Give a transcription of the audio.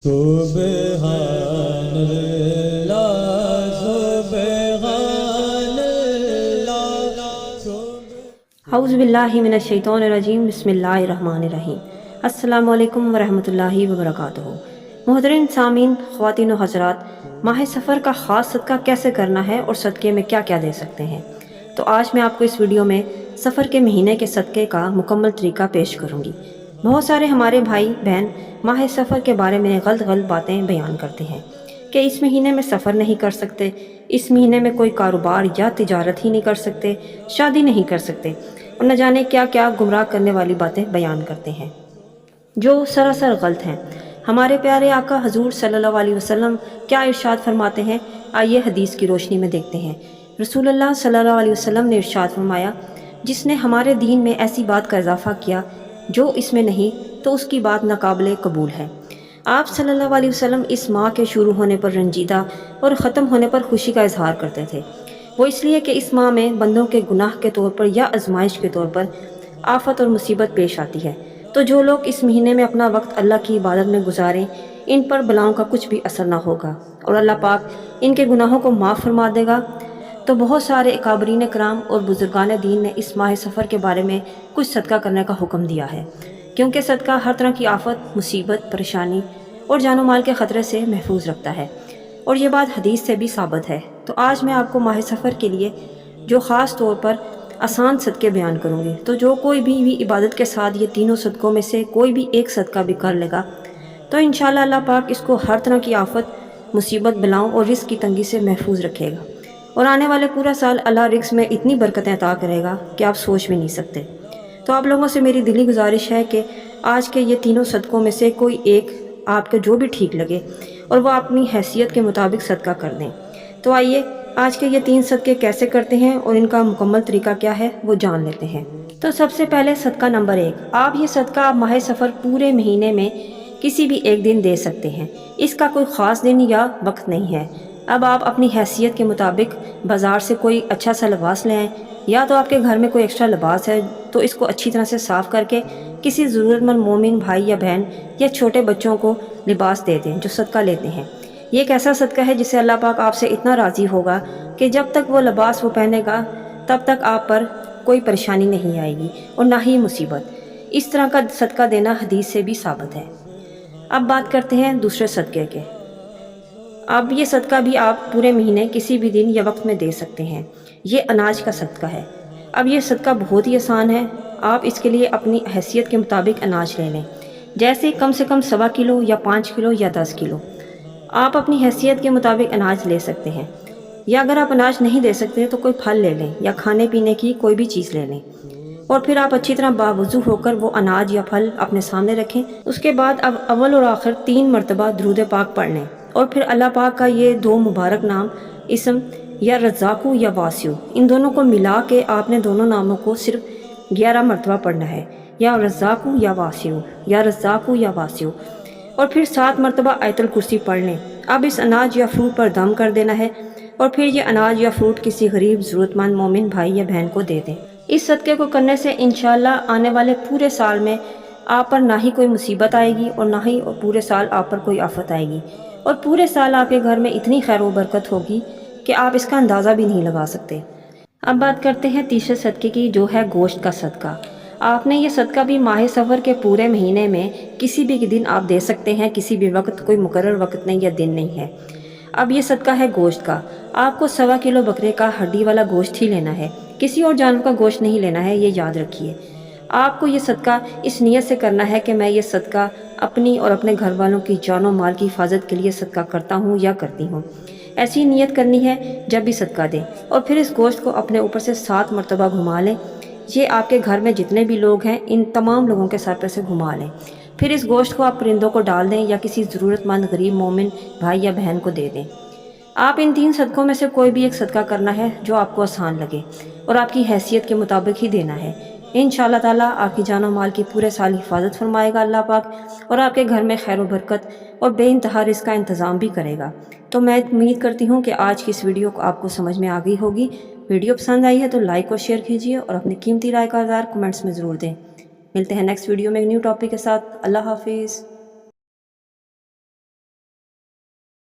سبحان اللہ سبحان اللہ۔ اعوذ باللہ من الشیطان الرجیم، بسم اللہ الرحمن الرحیم۔ السلام علیکم ورحمۃ اللہ وبرکاتہ۔ محترم سامعین، خواتین و حضرات، ماہ سفر کا خاص صدقہ کیسے کرنا ہے اور صدقے میں کیا کیا دے سکتے ہیں، تو آج میں آپ کو اس ویڈیو میں سفر کے مہینے کے صدقے کا مکمل طریقہ پیش کروں گی۔ بہت سارے ہمارے بھائی بہن ماہ سفر کے بارے میں غلط باتیں بیان کرتے ہیں کہ اس مہینے میں سفر نہیں کر سکتے، اس مہینے میں کوئی کاروبار یا تجارت ہی نہیں کر سکتے، شادی نہیں کر سکتے، اور نہ جانے کیا کیا گمراہ کرنے والی باتیں بیان کرتے ہیں جو سراسر غلط ہیں۔ ہمارے پیارے آقا حضور صلی اللہ علیہ وسلم کیا ارشاد فرماتے ہیں، آئیے حدیث کی روشنی میں دیکھتے ہیں۔ رسول اللہ صلی اللہ علیہ وسلم نے ارشاد فرمایا، جس نے ہمارے دین میں ایسی بات کا اضافہ کیا جو اس میں نہیں، تو اس کی بات ناقابل قبول ہے۔ آپ صلی اللہ علیہ وسلم اس ماہ کے شروع ہونے پر رنجیدہ اور ختم ہونے پر خوشی کا اظہار کرتے تھے۔ وہ اس لیے کہ اس ماہ میں بندوں کے گناہ کے طور پر یا آزمائش کے طور پر آفت اور مصیبت پیش آتی ہے، تو جو لوگ اس مہینے میں اپنا وقت اللہ کی عبادت میں گزاریں، ان پر بلاؤں کا کچھ بھی اثر نہ ہوگا اور اللہ پاک ان کے گناہوں کو معاف فرما دے گا۔ تو بہت سارے اکابرین کرام اور بزرگان دین نے اس ماہ سفر کے بارے میں کچھ صدقہ کرنے کا حکم دیا ہے، کیونکہ صدقہ ہر طرح کی آفت، مصیبت، پریشانی اور جان و مال کے خطرے سے محفوظ رکھتا ہے، اور یہ بات حدیث سے بھی ثابت ہے۔ تو آج میں آپ کو ماہ سفر کے لیے جو خاص طور پر آسان صدقے بیان کروں گی، تو جو کوئی بھی عبادت کے ساتھ یہ تینوں صدقوں میں سے کوئی بھی ایک صدقہ بھی کر لے گا، تو انشاءاللہ اللہ پاک اس کو ہر طرح کی آفت، مصیبت، بلاؤں اور رزق کی تنگی سے محفوظ رکھے گا، اور آنے والے پورا سال اللہ رزق میں اتنی برکتیں عطا کرے گا کہ آپ سوچ بھی نہیں سکتے۔ تو آپ لوگوں سے میری دلی گزارش ہے کہ آج کے یہ تینوں صدقوں میں سے کوئی ایک آپ کو جو بھی ٹھیک لگے اور وہ اپنی حیثیت کے مطابق صدقہ کر دیں۔ تو آئیے آج کے یہ تین صدقے کیسے کرتے ہیں اور ان کا مکمل طریقہ کیا ہے وہ جان لیتے ہیں۔ تو سب سے پہلے صدقہ نمبر 1، آپ یہ صدقہ ماہ سفر پورے مہینے میں کسی بھی ایک دن دے سکتے ہیں، اس کا کوئی خاص دن یا وقت نہیں ہے۔ اب آپ اپنی حیثیت کے مطابق بازار سے کوئی اچھا سا لباس لے آئیں، یا تو آپ کے گھر میں کوئی ایکسٹرا لباس ہے تو اس کو اچھی طرح سے صاف کر کے کسی ضرورت مند مومن بھائی یا بہن یا چھوٹے بچوں کو لباس دے دیں جو صدقہ لیتے ہیں۔ یہ ایک ایسا صدقہ ہے جسے اللہ پاک آپ سے اتنا راضی ہوگا کہ جب تک وہ لباس وہ پہنے گا تب تک آپ پر کوئی پریشانی نہیں آئے گی اور نہ ہی مصیبت۔ اس طرح کا صدقہ دینا حدیث سے بھی ثابت ہے۔ اب بات کرتے ہیں دوسرے صدقے کے۔ اب یہ صدقہ بھی آپ پورے مہینے کسی بھی دن یا وقت میں دے سکتے ہیں۔ یہ اناج کا صدقہ ہے۔ اب یہ صدقہ بہت ہی آسان ہے۔ آپ اس کے لیے اپنی حیثیت کے مطابق اناج لے لیں، جیسے کم سے کم 1.25 کلو یا 5 کلو یا 10 کلو۔ آپ اپنی حیثیت کے مطابق اناج لے سکتے ہیں، یا اگر آپ اناج نہیں دے سکتے تو کوئی پھل لے لیں یا کھانے پینے کی کوئی بھی چیز لے لیں، اور پھر آپ اچھی طرح باوضو ہو کر وہ اناج یا پھل اپنے سامنے رکھیں۔ اس کے بعد اب اول اور آخر 3 مرتبہ درود پاک پڑھ لیں، اور پھر اللہ پاک کا یہ 2 مبارک نام، اسم یا رزاقو یا واسیو، ان دونوں کو ملا کے آپ نے دونوں ناموں کو صرف 11 مرتبہ پڑھنا ہے، یا رزاقو یا واسیو، یا رزاقو یا واسیو، اور پھر 7 مرتبہ آیت الکرسی پڑھ لیں۔ اب اس اناج یا فروٹ پر دم کر دینا ہے، اور پھر یہ اناج یا فروٹ کسی غریب ضرورت مند مومن بھائی یا بہن کو دے دیں۔ اس صدقے کو کرنے سے انشاءاللہ آنے والے پورے سال میں آپ پر نہ ہی کوئی مصیبت آئے گی اور نہ ہی پورے سال آپ پر کوئی آفت آئے گی، اور پورے سال آپ کے گھر میں اتنی خیر و برکت ہوگی کہ آپ اس کا اندازہ بھی نہیں لگا سکتے۔ اب بات کرتے ہیں تیسرے صدقے کی، جو ہے گوشت کا صدقہ۔ آپ نے یہ صدقہ بھی ماہ سفر کے پورے مہینے میں کسی بھی دن آپ دے سکتے ہیں، کسی بھی وقت، کوئی مقرر وقت نہیں یا دن نہیں ہے۔ اب یہ صدقہ ہے گوشت کا۔ آپ کو 1.25 کلو بکرے کا ہڈی والا گوشت ہی لینا ہے، کسی اور جانور کا گوشت نہیں لینا ہے، یہ یاد رکھیے۔ آپ کو یہ صدقہ اس نیت سے کرنا ہے کہ میں یہ صدقہ اپنی اور اپنے گھر والوں کی جان و مال کی حفاظت کے لیے صدقہ کرتا ہوں یا کرتی ہوں۔ ایسی نیت کرنی ہے جب بھی صدقہ دیں، اور پھر اس گوشت کو اپنے اوپر سے 7 مرتبہ گھما لیں۔ یہ آپ کے گھر میں جتنے بھی لوگ ہیں ان تمام لوگوں کے سر پر سے گھما لیں۔ پھر اس گوشت کو آپ پرندوں کو ڈال دیں یا کسی ضرورت مند غریب مومن بھائی یا بہن کو دے دیں۔ آپ ان 3 صدقوں میں سے کوئی بھی ایک صدقہ کرنا ہے جو آپ کو آسان لگے اور آپ کی حیثیت کے مطابق ہی دینا ہے۔ انشاءاللہ تعالیٰ آپ کی جان و مال کی پورے سال حفاظت فرمائے گا اللہ پاک، اور آپ کے گھر میں خیر و برکت اور بے انتہا رزق کا انتظام بھی کرے گا۔ تو میں امید کرتی ہوں کہ آج کی اس ویڈیو کو آپ کو سمجھ میں آ گئی ہوگی۔ ویڈیو پسند آئی ہے تو لائک اور شیئر کیجیے، اور اپنی قیمتی رائے کا اظہار کمنٹس میں ضرور دیں۔ ملتے ہیں نیکسٹ ویڈیو میں ایک نیو ٹاپک کے ساتھ۔ اللہ حافظ۔